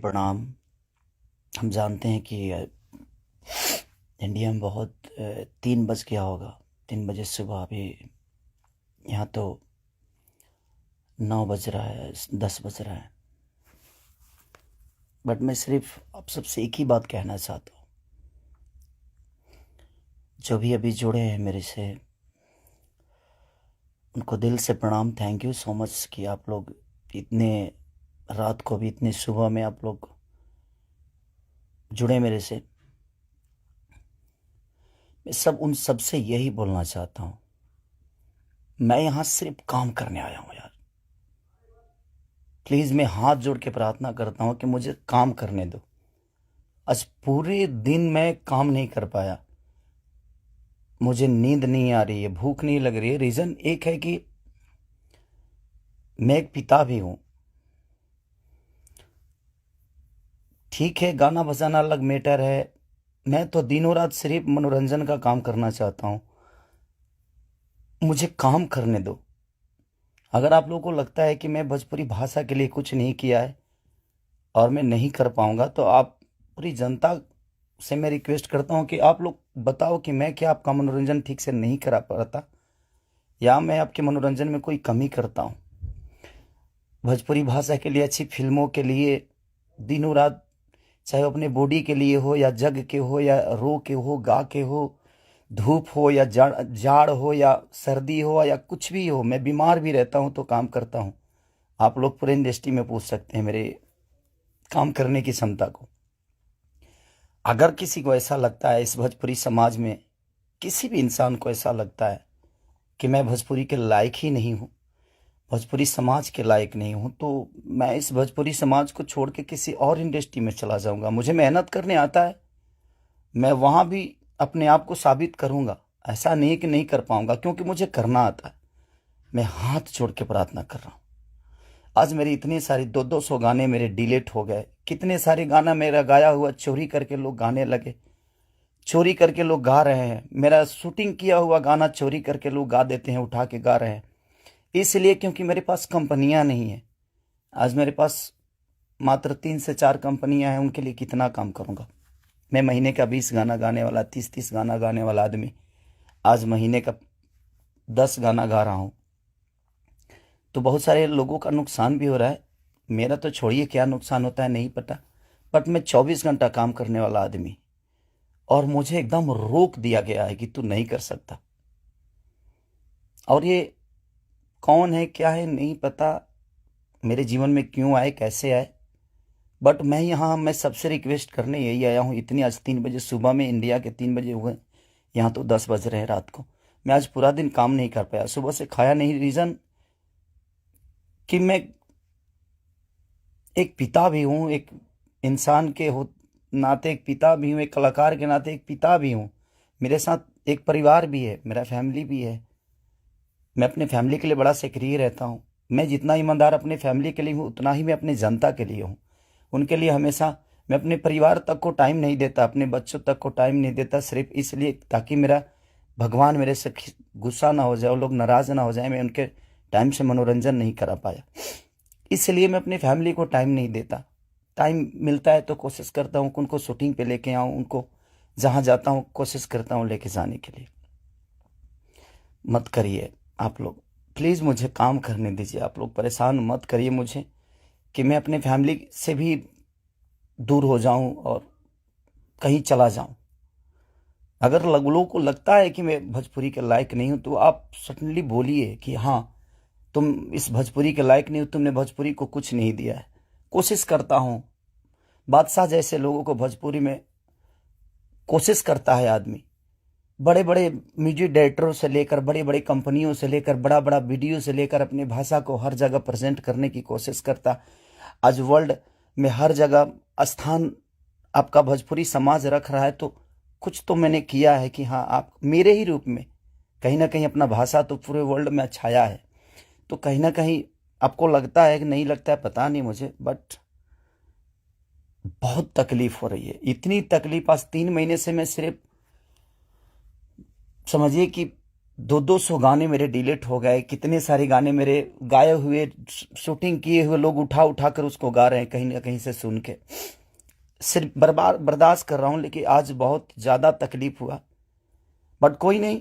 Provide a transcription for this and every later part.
प्रणाम। हम जानते हैं कि इंडिया में बहुत 3 बज गया होगा। 3 बजे सुबह। अभी यहाँ तो 9 बज रहा है, 10 बज रहा है। बट मैं सिर्फ आप सबसे एक ही बात कहना चाहता हूँ। जो भी अभी जुड़े हैं मेरे से, उनको दिल से प्रणाम। थैंक यू सो मच कि आप लोग इतने रात को भी, इतने सुबह में आप लोग जुड़े मेरे से। मैं उन सब से यही बोलना चाहता हूँ, मैं यहाँ सिर्फ काम करने आया हूँ यार। प्लीज़ मैं हाथ जोड़ के प्रार्थना करता हूँ कि मुझे काम करने दो। आज पूरे दिन मैं काम नहीं कर पाया। मुझे नींद नहीं आ रही है, भूख नहीं लग रही है। रीज़न एक है कि मैं एक पिता भी हूँ। ठीक है, गाना बजाना अलग मैटर है। मैं तो दिनों रात सिर्फ मनोरंजन का काम करना चाहता हूँ। मुझे काम करने दो। अगर आप लोगों को लगता है कि मैं भोजपुरी भाषा के लिए कुछ नहीं किया है और मैं नहीं कर पाऊंगा, तो आप पूरी जनता से मैं रिक्वेस्ट करता हूं कि आप लोग बताओ कि मैं क्या आपका मनोरंजन ठीक से नहीं करा पाता, या मैं आपके मनोरंजन में कोई कमी करता हूं। भोजपुरी भाषा के लिए, अच्छी फिल्मों के लिए दिनों रात, चाहे वो अपने बॉडी के लिए हो या जग के हो या रो के हो, गा के हो, धूप हो या जाड़ जाड़ हो या सर्दी हो या कुछ भी हो, मैं बीमार भी रहता हूं तो काम करता हूं। आप लोग पूरे इंडस्ट्री में पूछ सकते हैं मेरे काम करने की क्षमता को। अगर किसी को ऐसा लगता है, इस भोजपुरी समाज में किसी भी इंसान को ऐसा लगता है कि मैं भोजपुरी के लायक ही नहीं हूँ, भोजपुरी समाज के लायक नहीं हूँ, तो मैं इस भोजपुरी समाज को छोड़ के किसी और इंडस्ट्री में चला जाऊंगा। मुझे मेहनत करने आता है, मैं वहां भी अपने आप को साबित करूंगा। ऐसा नहीं कि नहीं कर पाऊंगा, क्योंकि मुझे करना आता है। मैं हाथ जोड़ के प्रार्थना कर रहा हूँ। आज मेरी इतनी सारी 200 गाने मेरे डिलीट हो गए। कितने सारे गाना मेरा गाया हुआ चोरी करके लोग गाने लगे, चोरी करके लोग गा रहे हैं। मेरा शूटिंग किया हुआ गाना चोरी करके लोग गा देते हैं, उठा के गा रहे हैं। इसलिए क्योंकि मेरे पास कंपनियां नहीं है। आज मेरे पास मात्र 3 से 4 कंपनियां हैं। उनके लिए कितना काम करूंगा मैं? महीने का 20 गाना गाने वाला, 30 गाना गाने वाला आदमी आज महीने का 10 गाना गा रहा हूं। तो बहुत सारे लोगों का नुकसान भी हो रहा है। मेरा तो छोड़िए, क्या नुकसान होता है नहीं पता। बट मैं 24 घंटा काम करने वाला आदमी, और मुझे एकदम रोक दिया गया है कि तू नहीं कर सकता। और ये कौन है, क्या है, नहीं पता। मेरे जीवन में क्यों आए, कैसे आए। बट मैं सबसे रिक्वेस्ट करने यही आया हूँ। इतनी आज 3 बजे सुबह में, इंडिया के 3 बजे हुए, यहाँ तो 10 बज रहे हैं रात को। मैं आज पूरा दिन काम नहीं कर पाया, सुबह से खाया नहीं। रीज़न कि मैं एक पिता भी हूँ, एक इंसान के हो नाते एक पिता भी हूँ, एक कलाकार के नाते एक पिता भी हूँ। मेरे साथ एक परिवार भी है, मेरा फैमिली भी है। मैं अपने फैमिली के लिए बड़ा सक्रिय रहता हूँ। मैं जितना ईमानदार अपने फैमिली के लिए हूँ, उतना ही मैं अपने जनता के लिए हूँ। उनके लिए हमेशा मैं अपने परिवार तक को टाइम नहीं देता, अपने बच्चों तक को टाइम नहीं देता, सिर्फ इसलिए ताकि मेरा भगवान मेरे से गुस्सा ना हो जाए, वो लोग नाराज ना हो जाए। मैं उनके टाइम से मनोरंजन नहीं करा पाया, इसलिए मैं अपनी फैमिली को टाइम नहीं देता। टाइम मिलता है तो कोशिश करता हूँ कि उनको शूटिंग पे लेके आऊँ, उनको जहाँ जाता हूँ कोशिश करता हूँ लेके जाने के लिए। मत करिए आप लोग, प्लीज़ मुझे काम करने दीजिए। आप लोग परेशान मत करिए मुझे कि मैं अपने फैमिली से भी दूर हो जाऊं और कहीं चला जाऊं। अगर लोगों को लगता है कि मैं भोजपुरी के लायक नहीं हूं, तो आप सडनली बोलिए कि हाँ, तुम इस भोजपुरी के लायक नहीं हो, तुमने भोजपुरी को कुछ नहीं दिया है। कोशिश करता हूं। बादशाह जैसे लोगों को भोजपुरी में कोशिश करता है आदमी। बड़े बड़े म्यूजिक डायरेक्टरों से लेकर, बड़े बड़े कंपनियों से लेकर, बड़ा बड़ा वीडियो से लेकर अपनी भाषा को हर जगह प्रेजेंट करने की कोशिश करता। आज वर्ल्ड में हर जगह स्थान आपका भोजपुरी समाज रख रहा है, तो कुछ तो मैंने किया है कि हाँ, आप मेरे ही रूप में कहीं ना कहीं अपना भाषा तो पूरे वर्ल्ड में छाया है। तो कहीं ना कहीं आपको लगता है कि नहीं लगता है, पता नहीं मुझे, बट बहुत तकलीफ हो रही है। इतनी तकलीफ आज 3 महीने से मैं सिर्फ समझिए कि 200 गाने मेरे डिलीट हो गए, कितने सारे गाने मेरे गाए हुए, शूटिंग किए हुए लोग उठा उठा कर उसको गा रहे हैं कहीं ना कहीं से सुन के। सिर्फ बर्बाद बर्दाश्त कर रहा हूं, लेकिन आज बहुत ज्यादा तकलीफ हुआ। बट कोई नहीं,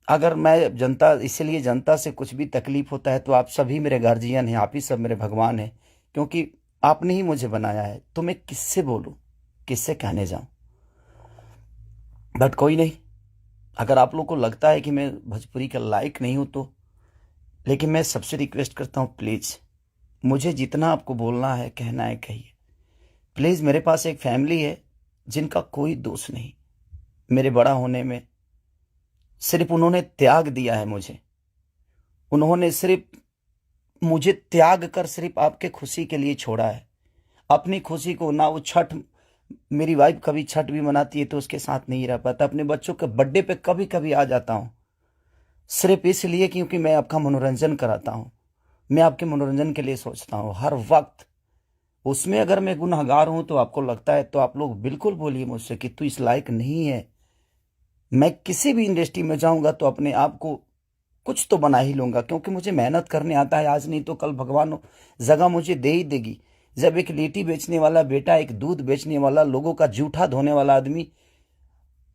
अगर मैं जनता, इसलिए जनता से कुछ भी तकलीफ होता है तो आप सभी मेरे गार्जियन हैं, आप ही सब मेरे भगवान हैं, क्योंकि आपने ही मुझे बनाया है। तो मैं किससे बोलूं, किससे कहने जाऊं। बट कोई नहीं, अगर आप लोग को लगता है कि मैं भोजपुरी का लायक नहीं हूं तो, लेकिन मैं सबसे रिक्वेस्ट करता हूं, प्लीज मुझे जितना आपको बोलना है, कहना है, कहिए। प्लीज, मेरे पास एक फैमिली है जिनका कोई दोष नहीं मेरे बड़ा होने में। सिर्फ उन्होंने त्याग दिया है मुझे, उन्होंने सिर्फ मुझे त्याग कर सिर्फ आपके खुशी के लिए छोड़ा है। अपनी खुशी को ना, वो छठ, मेरी वाइफ कभी छठ भी मनाती है तो उसके साथ नहीं रह पाता। अपने बच्चों के बर्थडे पे कभी कभी आ जाता हूं, सिर्फ इसलिए क्योंकि मैं आपका मनोरंजन कराता हूं। मैं आपके मनोरंजन के लिए सोचता हूं हर वक्त। उसमें अगर मैं गुनहगार हूं तो आपको लगता है तो आप लोग बिल्कुल बोलिए मुझसे कि तू इस लायक नहीं है। मैं किसी भी इंडस्ट्री में जाऊंगा तो अपने आप को कुछ तो बना ही लूंगा, क्योंकि मुझे मेहनत करने आता है। आज नहीं तो कल भगवान जगह मुझे दे ही देगी। जब एक लिट्टी बेचने वाला बेटा, एक दूध बेचने वाला, लोगों का जूठा धोने वाला आदमी,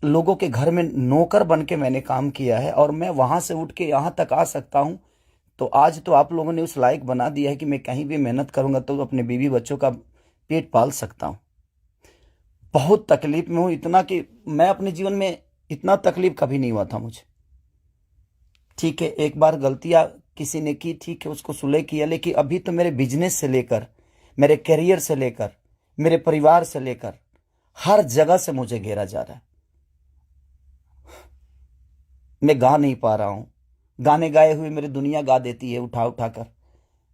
लोगों के घर में नौकर बन के मैंने काम किया है और मैं वहां से उठ के यहां तक आ सकता हूं, तो आज तो आप लोगों ने उस लायक बना दिया है कि मैं कहीं भी मेहनत करूंगा तो अपने बीवी बच्चों का पेट पाल सकता हूं। बहुत तकलीफ में हूं, इतना कि मैं अपने जीवन में इतना तकलीफ कभी नहीं हुआ था मुझे। ठीक है, एक बार गलतियां किसी ने की, ठीक है, उसको सुलह किया, लेकिन अभी तो मेरे बिजनेस से लेकर, मेरे करियर से लेकर, मेरे परिवार से लेकर हर जगह से मुझे घेरा जा रहा है। मैं गा नहीं पा रहा हूं। गाने गाए हुए मेरी दुनिया गा देती है, उठा उठा कर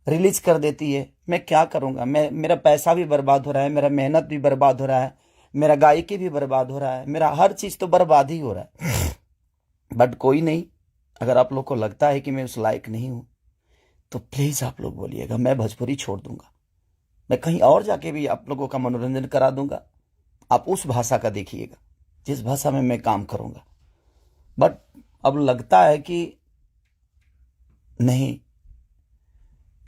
रिलीज कर देती है। मैं क्या करूंगा, मेरा पैसा भी बर्बाद हो रहा है, मेरा मेहनत भी बर्बाद हो रहा है, मेरा गायकी भी बर्बाद हो रहा है, मेरा हर चीज तो बर्बाद ही हो रहा है। बट कोई नहीं, अगर आप लोग को लगता है कि मैं उस लायक नहीं हूं तो प्लीज आप लोग बोलिएगा, मैं भोजपुरी छोड़ दूंगा। मैं कहीं और जाके भी आप लोगों का मनोरंजन करा दूंगा। आप उस भाषा का देखिएगा जिस भाषा में मैं काम करूंगा। बट अब लगता है कि नहीं,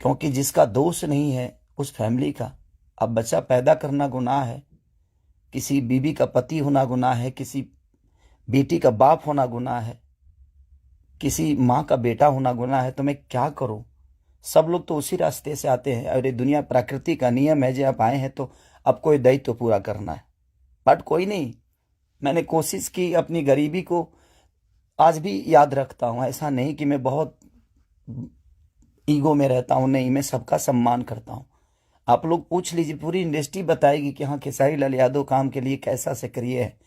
क्योंकि जिसका दोष नहीं है उस फैमिली का, अब बच्चा पैदा करना गुनाह है, किसी बीवी का पति होना गुनाह है, किसी बेटी का बाप होना गुनाह है, किसी माँ का बेटा होना गुनाह है। तो मैं क्या करूं। सब लोग तो उसी रास्ते से आते हैं और ये दुनिया प्रकृति का नियम है, जो आप आए हैं तो आपको ये दायित्व पूरा करना है। बट कोई नहीं, मैंने कोशिश की, अपनी गरीबी को आज भी याद रखता हूं। ऐसा नहीं कि मैं बहुत ईगो में रहता हूं, नहीं, मैं सबका सम्मान करता हूं। आप लोग पूछ लीजिए, पूरी इंडस्ट्री बताएगी कि हाँ, खेसारी लाल यादव काम के लिए कैसा से करिए है।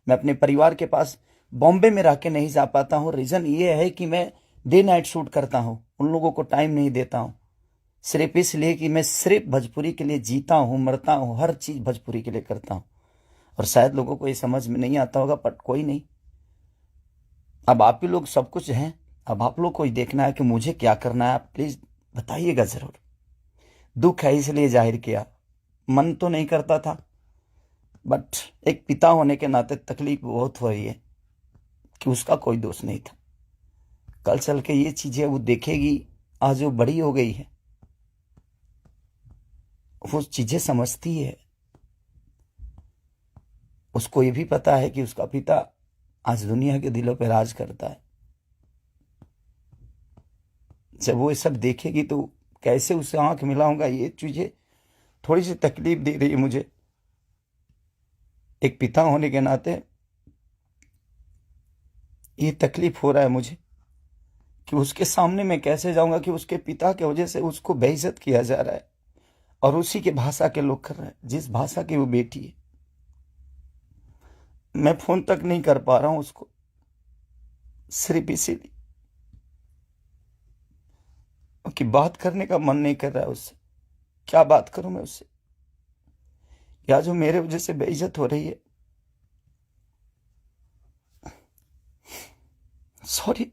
मैं अपने परिवार के पास बॉम्बे में रह के नहीं जा पाता हूँ। रीजन ये है कि मैं डे नाइट शूट करता हूँ, उन लोगों को टाइम नहीं देता हूँ, सिर्फ इसलिए कि मैं सिर्फ भोजपुरी के लिए जीता हूँ, मरता हूँ, हर चीज भोजपुरी के लिए करता हूँ। और शायद लोगों को ये समझ में नहीं आता होगा, बट कोई नहीं, अब आप ही लोग सब कुछ हैं। अब आप लोग को ही देखना है कि मुझे क्या करना है। आप प्लीज बताइएगा जरूर। दुख है इसलिए जाहिर किया, मन तो नहीं करता था, बट एक पिता होने के नाते तकलीफ बहुत हो रही है कि उसका कोई दोष नहीं था। कल चल के ये चीजें वो देखेगी, आज वो बड़ी हो गई है, वो चीजें समझती है। उसको ये भी पता है कि उसका पिता आज दुनिया के दिलों पे राज करता है। जब वो ये सब देखेगी तो कैसे उससे आंख मिलाऊंगा, ये चीजें थोड़ी सी तकलीफ दे रही है मुझे। एक पिता होने के नाते ये तकलीफ हो रहा है मुझे कि उसके सामने मैं कैसे जाऊंगा कि उसके पिता की वजह से उसको बेइज्जत किया जा रहा है और उसी के भाषा के लोग कर रहे हैं, जिस भाषा की वो बेटी है। मैं फोन तक नहीं कर पा रहा हूं उसको, सिर्फ इसीलिए कि बात करने का मन नहीं कर रहा है उससे। क्या बात करूं मैं उससे, या जो मेरे वजह से बेइज्जत हो रही है। सॉरी।